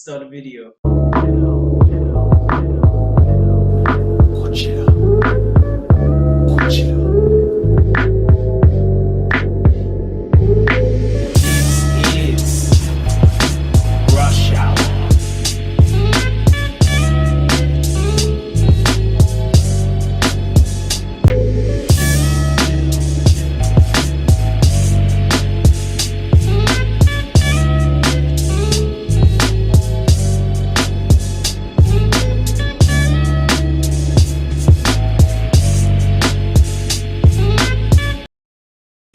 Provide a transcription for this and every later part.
start the video.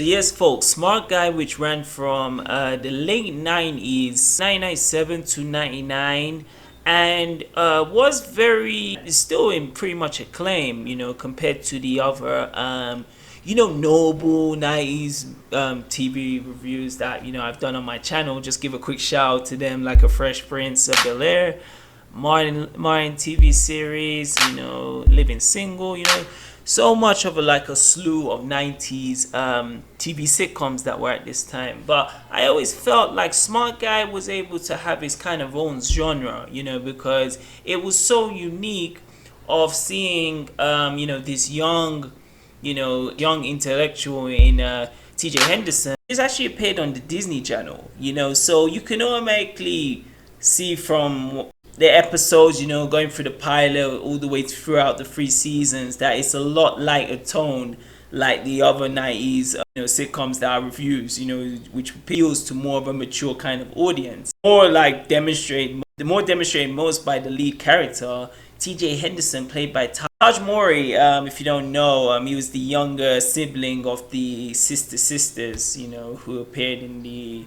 Yes, folks, Smart Guy, which ran from the late 90s, 1997 to 99, and was very, still in pretty much acclaim, compared to the other, noble 90s TV reviews that, I've done on my channel. Just give a quick shout out to them, like a Fresh Prince of Bel-Air, Martin TV series, Living Single, so much of a slew of 90s TV sitcoms that were at this time. But I always felt like Smart Guy was able to have his kind of own genre, because it was so unique of seeing, this young intellectual in TJ Henderson. It's actually appeared on the Disney Channel, so you can automatically see from the episodes, going through the pilot all the way throughout the 3 seasons, that it's a lot lighter tone like the other 90s sitcoms that are reviews, which appeals to more of a mature kind of audience. Demonstrated most by the lead character, TJ Henderson, played by Taj Mori. If you don't know, he was the younger sibling of the sisters, who appeared in the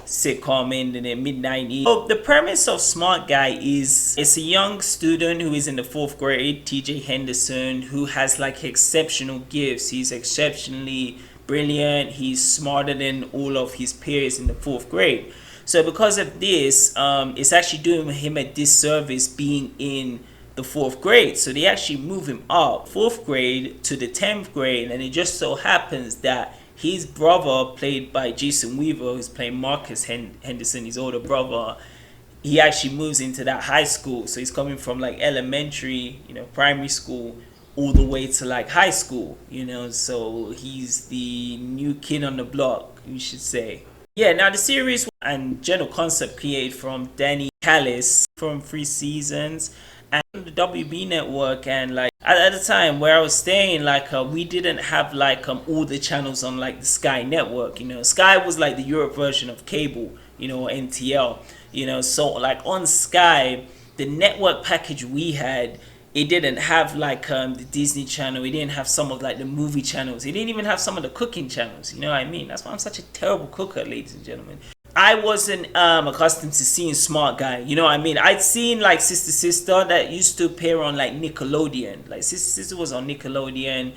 sitcom in the mid-90s. So the premise of Smart Guy is it's a young student who is in the 4th grade, TJ Henderson, who has exceptional gifts. He's exceptionally brilliant. He's smarter than all of his peers in the 4th grade. So because of this, it's actually doing him a disservice being in the 4th grade. So they actually move him up 4th grade to the 10th grade, and it just so happens that his brother, played by Jason Weaver, who's playing Marcus Henderson, his older brother, he actually moves into that high school. So he's coming from elementary, primary school, all the way to high school, so he's the new kid on the block, you should say. Yeah, now the series and general concept created from Danny Callis from 3 seasons. And the WB network, and at the time where I was staying, we didn't have all the channels on the Sky network. Sky was the Europe version of cable, NTL. So on Sky, the network package we had, it didn't have the Disney Channel. It didn't have some of the movie channels. It didn't even have some of the cooking channels. You know what I mean? That's why I'm such a terrible cooker, ladies and gentlemen. I wasn't accustomed to seeing Smart Guy. You know what I mean? I'd seen Sister that used to appear on Nickelodeon. Sister was on Nickelodeon.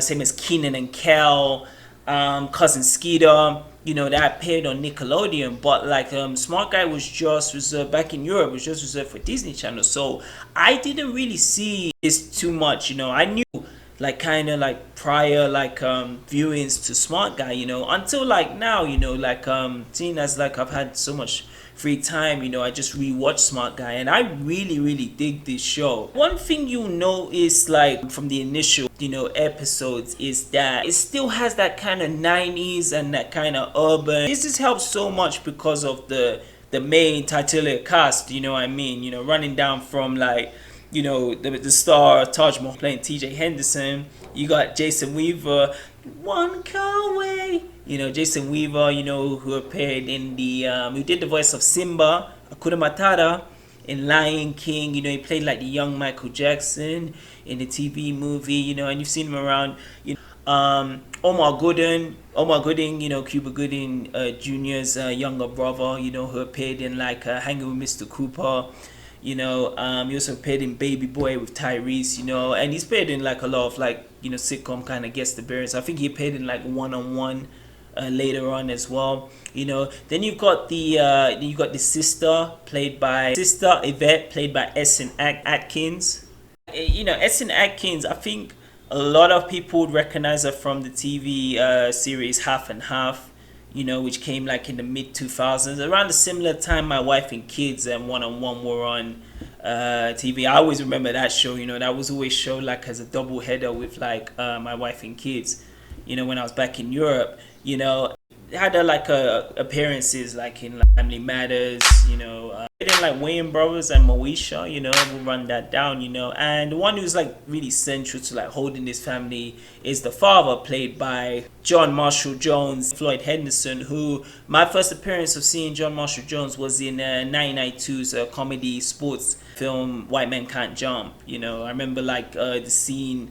Same as Kenan and Kel, Cousin Skeeter. That appeared on Nickelodeon. But Smart Guy was just reserved back in Europe. It was just reserved for Disney Channel. So I didn't really see this too much. I knew prior viewings to Smart Guy, until now, seeing as I've had so much free time, I just rewatched Smart Guy, and I really dig this show. One thing you'll notice from the initial episodes is that it still has that kind of 90s and that kind of urban. This just helps so much because of the main titular cast, I mean, running down from the star Taj Mahal playing TJ Henderson. You got Jason Weaver, one call away. Jason Weaver, who appeared in who did the voice of Simba, Hakuna Matata, in Lion King. He played the young Michael Jackson in the TV movie, and you've seen him around. Omar Gooding, Cuba Gooding Jr.'s younger brother, who appeared in Hanging with Mr. Cooper. He also appeared in Baby Boy with Tyrese, and he's appeared in a lot of sitcom kind of guest appearances. I think he appeared in One-on-One later on as well. Then you've got the sister Yvette, played by Essen Atkins. Essen Atkins, I think a lot of people would recognize her from the TV series Half and Half. which came like in the mid 2000s. Around a similar time, My Wife and Kids and One on One were on TV. I always remember that show. That was always shown like as a double header with like My Wife and Kids. When I was back in Europe, it had appearances like in like, Family Matters. Then like Wayne Brothers and Moesha, will run that down. And the one who's like really central to like holding this family is the father, played by John Marshall Jones, Floyd Henderson, who my first appearance of seeing John Marshall Jones was in 1992's comedy sports film White Men Can't Jump. I remember like the scene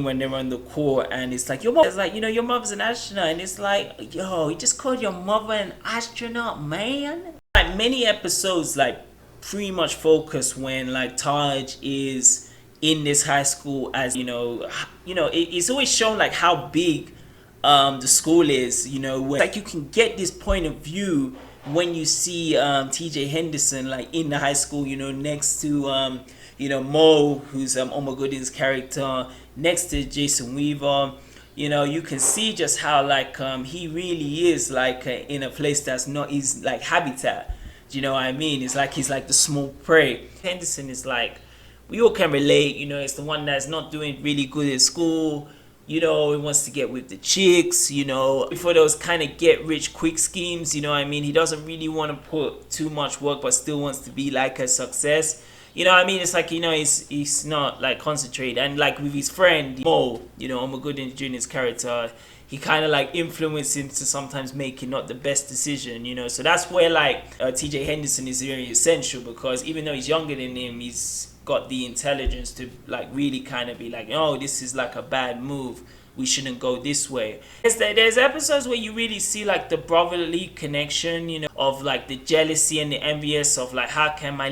when they're on the court and it's like your mother, it's like your mother's an astronaut, and it's like, yo, you just called your mother an astronaut, man. Like many episodes like pretty much focus when like Taj is in this high school, as it's always shown like how big the school is, where like you can get this point of view when you see TJ Henderson like in the high school, next to Mo, who's Omar Gooding's character, next to Jason Weaver. You can see just how like he really is like in a place that's not his like habitat. Do you know what I mean? It's like he's like the small prey. Henderson is like, we all can relate. It's the one that's not doing really good at school. He wants to get with the chicks, before those kind of get rich quick schemes, He doesn't really want to put too much work, but still wants to be like a success. It's like, he's not like concentrated. And like with his friend, Mo, Omar Gooding Jr.'s character, he kind of like influenced him to sometimes making not the best decision, So that's where like TJ Henderson is very essential, because even though he's younger than him, he's got the intelligence to like really kind of be like, oh, this is like a bad move, we shouldn't go this way. There's episodes where you really see like the brotherly connection, of like the jealousy and the envious of like, how can my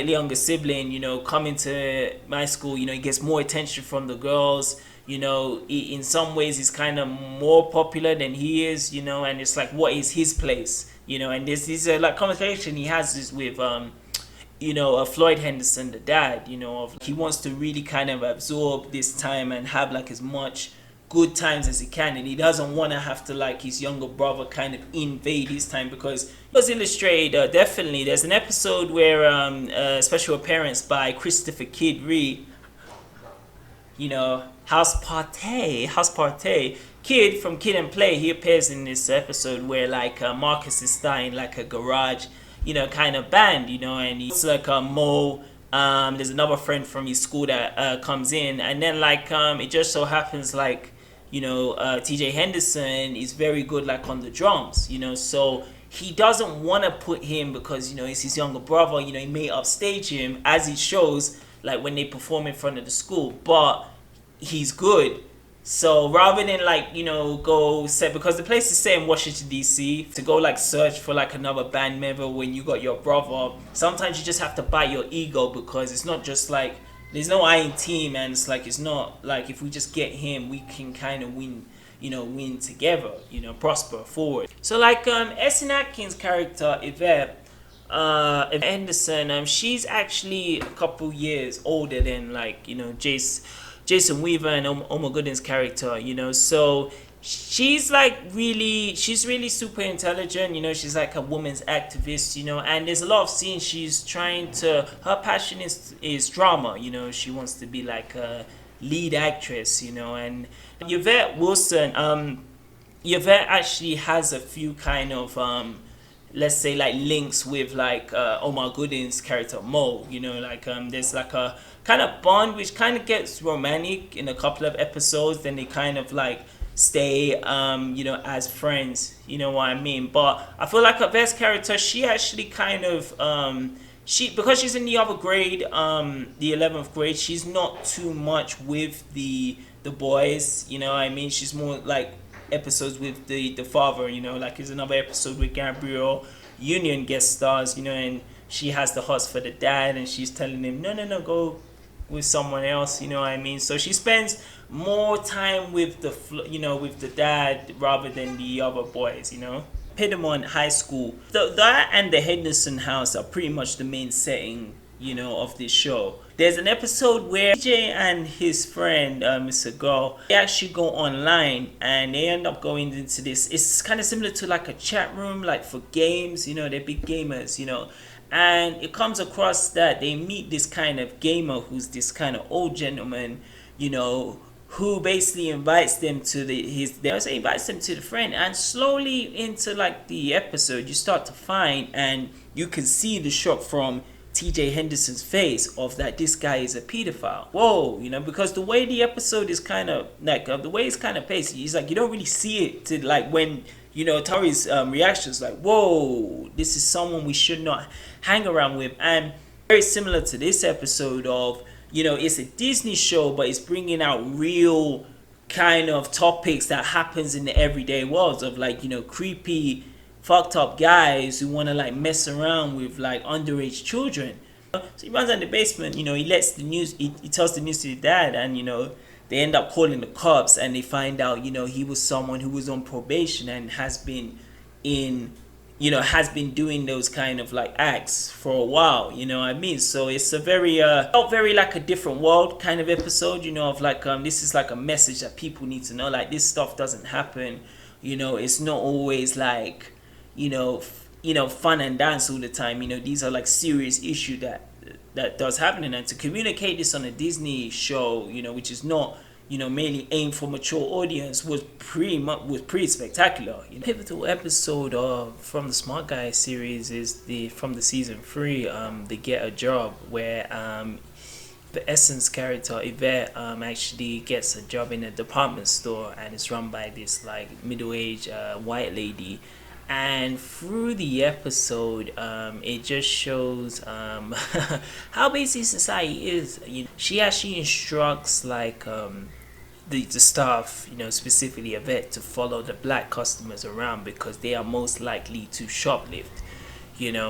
younger sibling, come into my school, he gets more attention from the girls, in some ways he's kind of more popular than he is, and it's like, what is his place, and these are like conversation he has this with Floyd Henderson, the dad, he wants to really kind of absorb this time and have like as much good times as he can, and he doesn't want to have to like his younger brother kind of invade his time, because it was illustrated definitely. There's an episode where special appearance by Christopher Kid Reed, House Party Kid from Kid and Play. He appears in this episode where like Marcus is starting like a garage kind of band, and he's like Mo. There's another friend from his school that comes in, and then like it just so happens like TJ Henderson is very good like on the drums, so he doesn't want to put him, because it's his younger brother, he may upstage him, as he shows like when they perform in front of the school, but he's good. So rather than like go set, because the place is set in Washington DC, to go like search for like another band member when you got your brother, sometimes you just have to bite your ego, because it's not just like there's no iron team, and it's like, it's not like if we just get him we can kind of win together, prosper forward. So like Essen Atkins' character Yvette Henderson, she's actually a couple years older than like Jason Weaver and Omar Gooding's character, so she's really super intelligent, she's like a woman's activist, and there's a lot of scenes she's trying to, her passion is drama, she wants to be like a lead actress, and Yvette Wilson, Yvette actually has a few kind of let's say like links with like Omar Gooding's character Mo, there's like a kind of bond which kind of gets romantic in a couple of episodes, then they kind of like stay as friends, what I mean. But I feel like Yvette's character, she actually kind of because she's in the other grade, the 11th grade, she's not too much with the boys, I mean. She's more like episodes with the father, like there's another episode with Gabrielle Union guest stars, and she has the hots for the dad, and she's telling him no, go with someone else, what I mean. So she spends more time with the dad rather than the other boys, Piedmont High School. That and the Henderson house are pretty much the main setting, of this show. There's an episode where TJ and his friend, Mr. Go, they actually go online and they end up going into this. It's kind of similar to like a chat room, like for games, they're big gamers, and it comes across that they meet this kind of gamer who's this kind of old gentleman, who basically invites them to invites them to the friend, and slowly into like the episode you start to find, and you can see the shock from TJ Henderson's face of that this guy is a pedophile. Whoa, because the way the episode is kind of like the way it's kind of paced, he's like you don't really see it to like when Tori's reactions like, whoa, this is someone we should not hang around with. And very similar to this episode of it's a Disney show, but it's bringing out real kind of topics that happens in the everyday world of like creepy fucked up guys who want to like mess around with like underage children. So he runs out in the basement, he lets the news, he tells the news to his dad, and they end up calling the cops, and they find out he was someone who was on probation and has been doing those kind of like acts for a while, what I mean? So it's a very felt very like a different world kind of episode, of like this is like a message that people need to know, like this stuff doesn't happen, it's not always like fun and dance all the time. These are like serious issue that does happen, and to communicate this on a Disney show, which is not mainly aimed for mature audience, was pretty spectacular. Pivotal episode from the Smart Guy series is from the season 3, the Get a Job, where the Essence character Yvette actually gets a job in a department store, and it's run by this like middle-aged white lady. And through the episode, it just shows how basic society is. She actually instructs like the staff, specifically Yvette, to follow the black customers around because they are most likely to shoplift.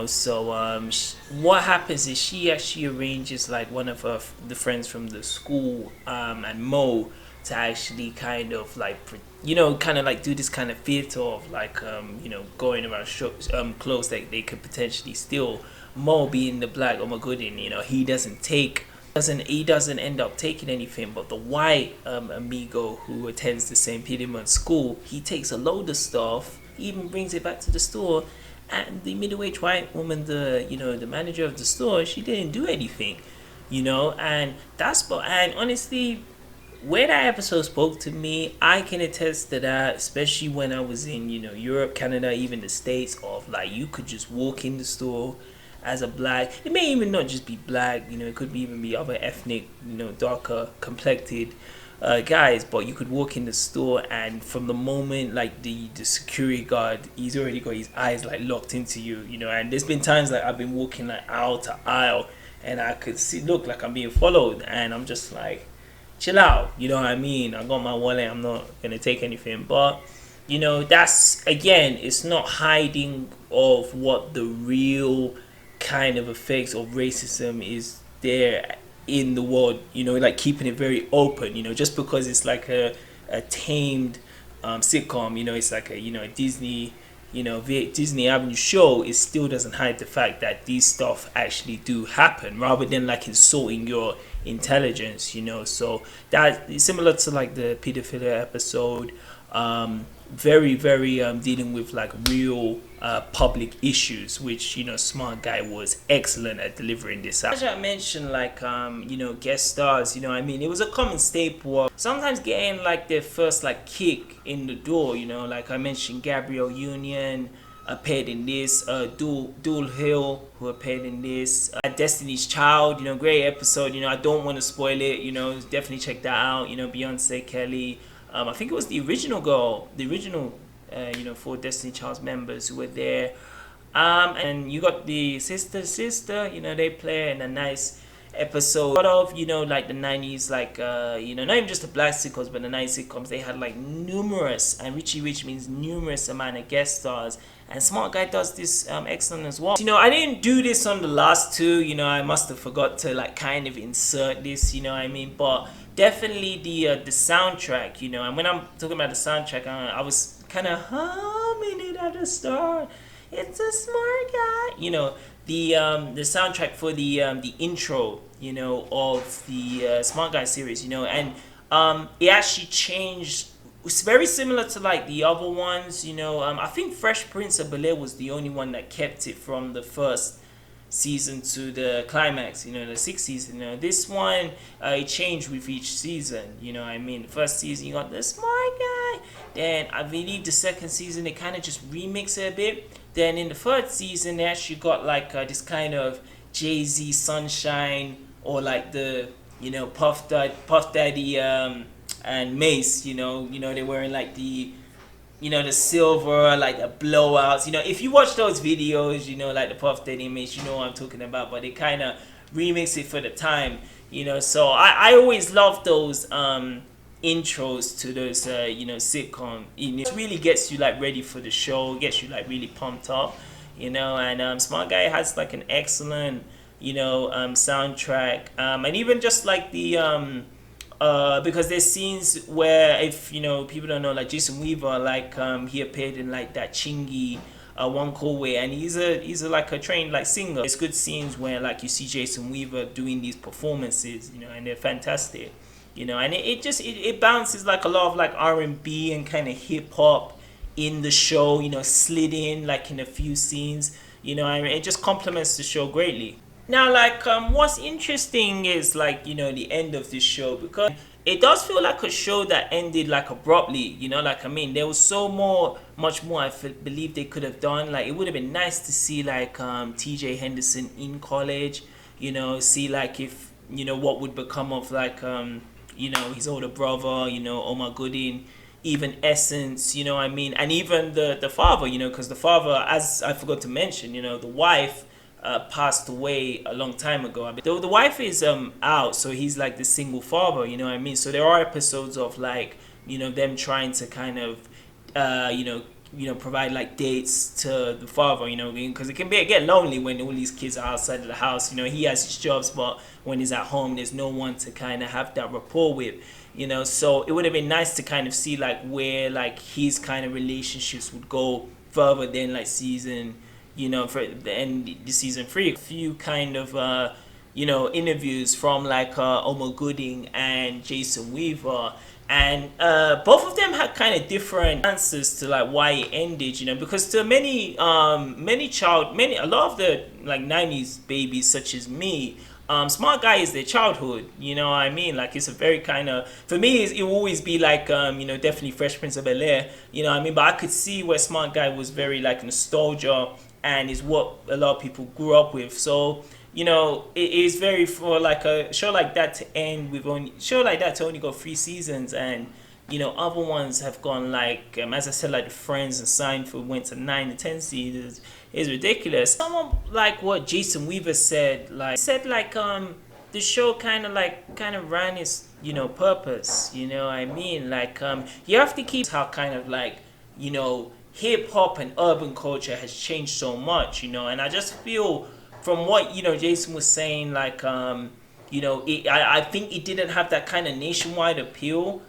So what happens is she actually arranges like one of the friends from the school and Mo to actually kind of like do this kind of theater of like going around clothes that they could potentially steal. Mo being the black Omagodin, he doesn't end up taking anything, but the white amigo who attends the St. Peterman school, he takes a load of stuff, he even brings it back to the store, and the middle-aged white woman, the manager of the store, she didn't do anything, and and honestly, where that episode spoke to me, I can attest to that, especially when I was in, Europe, Canada, even the States, of like you could just walk in the store as a black. It may even not just be black, it could even be other ethnic, darker complected guys, but you could walk in the store, and from the moment like the security guard, he's already got his eyes like locked into you, and there's been times like I've been walking like aisle to aisle, and I could look like I'm being followed, and I'm just like, chill out, what I mean? I got my wallet, I'm not gonna take anything. But that's, again, it's not hiding of what the real kind of effects of racism is there in the world, like keeping it very open, just because it's like a tamed sitcom, it's like a Disney Disney Avenue show, it still doesn't hide the fact that these stuff actually do happen, rather than like insulting your intelligence, so that is similar to like the pedophilia episode, very dealing with like real public issues, which Smart Guy was excellent at delivering this out. As I mentioned, like guest stars, it was a common staple of sometimes getting like their first like kick in the door, like I mentioned, Gabrielle Union appeared in this, Dual Hill, who appeared in this, Destiny's Child, great episode, I don't want to spoil it, definitely check that out, Beyonce, Kelly, I think it was the original girl, for Destiny Child's members who were there, and you got the sister, they play in a nice episode. A lot of like the 90s, like not even just the black sitcoms, but the 90s sitcoms, they had like numerous, and Richie Rich means numerous amount of guest stars, and Smart Guy does this excellent as well. I didn't do this on the last two, I must have forgot to like kind of insert this, but definitely the soundtrack, and when I'm talking about the soundtrack, I was kind of humming it at the start. It's a smart guy, the soundtrack for the intro, of the Smart Guy series, and it actually changed. It's very similar to like the other ones, I think Fresh Prince of Bel-Air was the only one that kept it from the first season to the climax, the sixth season. This one, it changed with each season. The first season you got the Smart Guy, then I believe the second season they kind of just remix it a bit. Then in the third season they actually got like this kind of Jay-Z Sunshine, or like the Puff Daddy and Mace. They're wearing like the silver, like the blowouts. If you watch those videos, like the Puff Daddy Mace, you know what I'm talking about. But they kind of remix it for the time, So I always love those intros to those sitcom. It really gets you like ready for the show, gets you like really pumped up, And Smart Guy has like an excellent soundtrack, and even just like the because there's scenes where, if people don't know, like Jason Weaver, like he appeared in like that Chingy One Cool Way, and he's a like a trained like singer. It's good scenes where like you see Jason Weaver doing these performances, and they're fantastic, and it bounces like a lot of like R&B and kind of hip hop in the show, slid in like in a few scenes, it just complements the show greatly. Now, like, what's interesting is like the end of this show, because it does feel like a show that ended like abruptly. There was much more believe they could have done. Like, it would have been nice to see like T.J. Henderson in college. See like if what would become of like his older brother. Omar Gooding, even Essence. And even the father. Because the father, as I forgot to mention, the wife passed away a long time ago. The wife is out, so he's like the single father, So there are episodes of like them trying to kind of provide like dates to the father, because it can get lonely when all these kids are outside of the house. He has his jobs, but when he's at home there's no one to kind of have that rapport with. So it would have been nice to kind of see like where like his kind of relationships would go further than like season for the end, the season 3. A few kind of interviews from like Omar Gooding and Jason Weaver, and both of them had kind of different answers to like why it ended. Because to a lot of the like 90s babies such as me, Smart Guy is their childhood. Like, it's a very kind of, for me it will always be like definitely Fresh Prince of Bel-Air. But I could see where Smart Guy was very like nostalgia, and is what a lot of people grew up with. So it is very, for like a show like that to end with only got 3 seasons, and other ones have gone like as I said, like the Friends and Seinfeld went to 9 and 10 seasons, is ridiculous. Someone like what Jason Weaver said, like the show kind of ran its purpose. Like you have to keep how kind of like hip hop and urban culture has changed so much, and I just feel from what Jason was saying, like I think it didn't have that kind of nationwide appeal,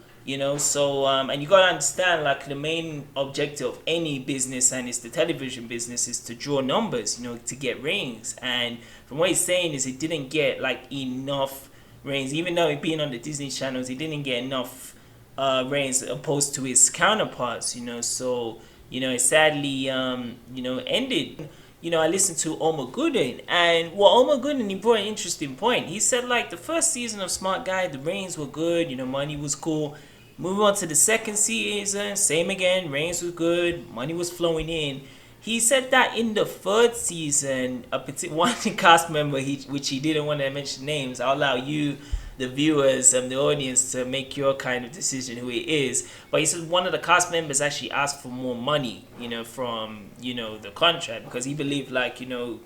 So and you gotta understand, like, the main objective of any business, and it's the television business, is to draw numbers, to get ratings. And from what he's saying is it didn't get like enough ratings, even though it being on the Disney channels, it didn't get enough ratings opposed to his counterparts, So it sadly, ended. I listened to Omar Gooding, and Omar Gooding, he brought an interesting point. He said, like, the first season of Smart Guy, the ratings were good, money was cool. Moving on to the second season, same again, ratings was good, money was flowing in. He said that in the third season, one cast member, which he didn't want to mention names, I'll allow you, the viewers and the audience, to make your kind of decision who it is. But he said one of the cast members actually asked for more money, from the contract, because he believed like you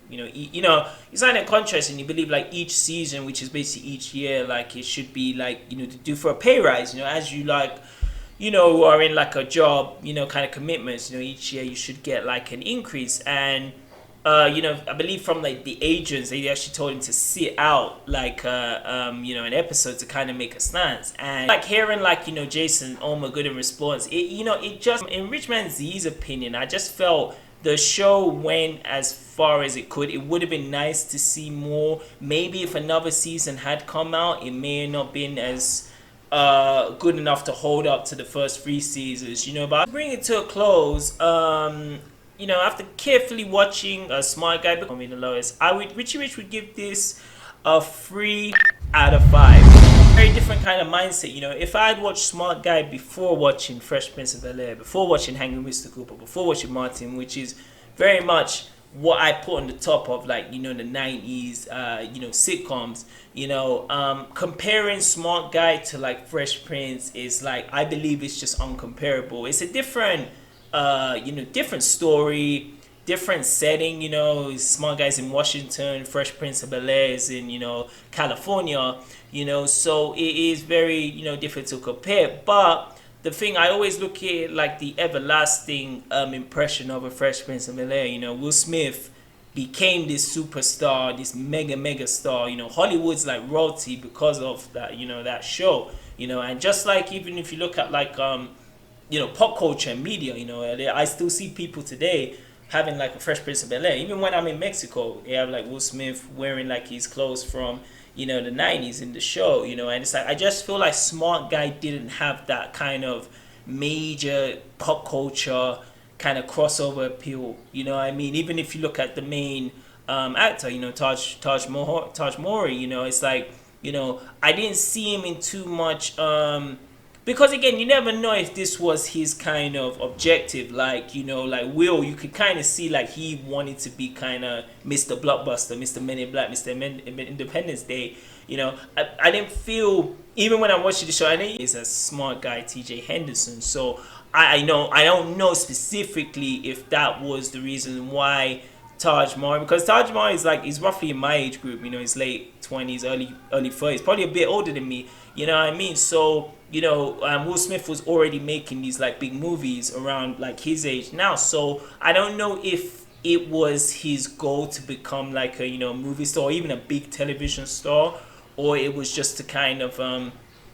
sign a contract and you believe like each season, which is basically each year, like it should be like to do for a pay rise, as you like are in like a job, kind of commitments, each year you should get like an increase. And I believe from like the agents, they actually told him to sit out like an episode to kind of make a stance. And like hearing like Jason Omar Gooding response, it just, in RichManZ's opinion, I just felt the show went as far as it could. It would have been nice to see more. Maybe if another season had come out, it may have not been as good enough to hold up to the first three seasons, you know. But to bring it to a close, you know, after carefully watching a Smart Guy become the lowest, Richie Rich would give this a 3 out of 5. Very different kind of mindset, you know. If I had watched Smart Guy before watching Fresh Prince of Bel Air, before watching Hanging with Mr. Cooper, before watching Martin, which is very much what I put on the top of, like, you know, the 90s, you know, sitcoms, you know, comparing Smart Guy to like Fresh Prince is like, I believe it's just uncomparable. It's a different, you know, different story, different setting, you know. Smart Guy's in Washington, Fresh Prince of Bel Air is in, you know, California, you know, so it is very, you know, difficult to compare. But the thing, I always look at like the everlasting impression of a Fresh Prince of Bel Air. You know, Will Smith became this superstar, this mega star. You know, Hollywood's like royalty because of that, you know, that show. You know, and just like, even if you look at like you know, pop culture and media, you know, I still see people today having like a Fresh Prince of Bel Air. Even when I'm in Mexico, they have like Will Smith wearing like his clothes from, you know, the 90s in the show, you know. And it's like, I just feel like Smart Guy didn't have that kind of major pop culture kind of crossover appeal, you know what I mean? Even if you look at the main actor, you know, Taj Mowry, you know, it's like, you know, I didn't see him in too much because again, you never know if this was his kind of objective. Like, you know, like Will, you could kind of see like he wanted to be kind of Mr. Blockbuster, Mr. Men in Black, Mr. Independence Day. You know, I didn't feel, even when I watched the show, I know he's a Smart Guy, TJ Henderson. So I don't know specifically if that was the reason why Taj Mowry, because Taj Mowry is like, he's roughly in my age group, you know, he's late 20s, early 30s, probably a bit older than me, you know what I mean? So, you know, Will Smith was already making these like big movies around like his age now. So I don't know if it was his goal to become like a, you know, movie star or even a big television star, or it was just to kind of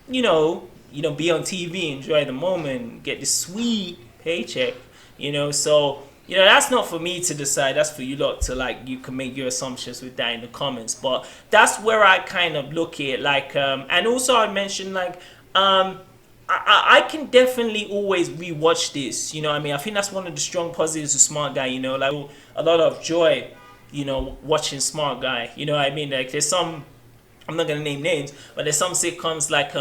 you know, be on TV, enjoy the moment, get this sweet paycheck, you know. So, you know, that's not for me to decide. That's for you lot to, like, you can make your assumptions with that in the comments. But that's where I kind of look at, like, and also I mentioned, like, I can definitely always rewatch this. You know what I mean? I think that's one of the strong positives of Smart Guy, you know, like a lot of joy, you know, watching Smart Guy. You know what I mean? Like, there's some, I'm not gonna name names, but there's some sitcoms like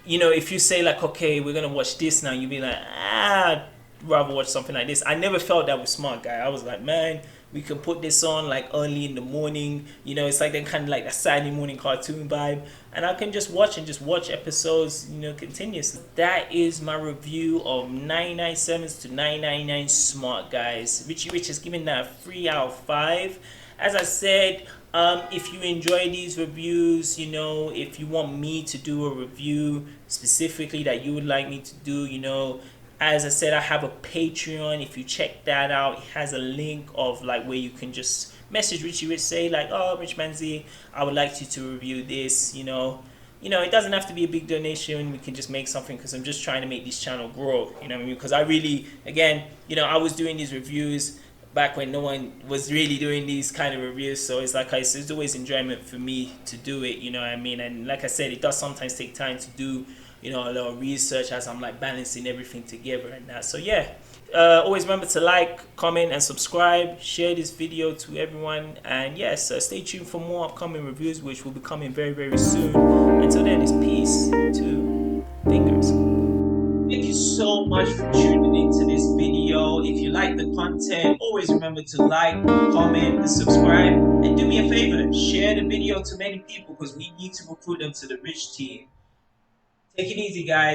you know, if you say like, okay, we're gonna watch this now, you'd be like, I'd rather watch something like this. I never felt that with Smart Guy. I was like, man, we can put this on like early in the morning. You know, it's like that kind of like a Saturday morning cartoon vibe, and I can just watch episodes, you know, continuously. That is my review of 997s to 999 Smart Guys. Richie Rich has given that a 3 out of 5. As I said, if you enjoy these reviews, you know, if you want me to do a review specifically that you would like me to do, you know, as I said, I have a Patreon. If you check that out, it has a link of like where you can just message Richie Rich, say like, oh, RichManZ, I would like you to review this, you know. You know, it doesn't have to be a big donation. We can just make something, because I'm just trying to make this channel grow, you know what I mean? Because I really, again, you know, I was doing these reviews back when no one was really doing these kind of reviews, so it's like, it's always enjoyment for me to do it, you know what I mean? And like I said, it does sometimes take time to do, you know, a lot of research as I'm like balancing everything together and that. So yeah, always remember to like, comment, and subscribe. Share this video to everyone, and yes, stay tuned for more upcoming reviews, which will be coming very soon. Until then, it's peace to fingers. Thank you so much for tuning into this video. If you like the content, always remember to like, comment, and subscribe. And do me a favor, share the video to many people, because we need to recruit them to the Rich team. Take it easy, guys.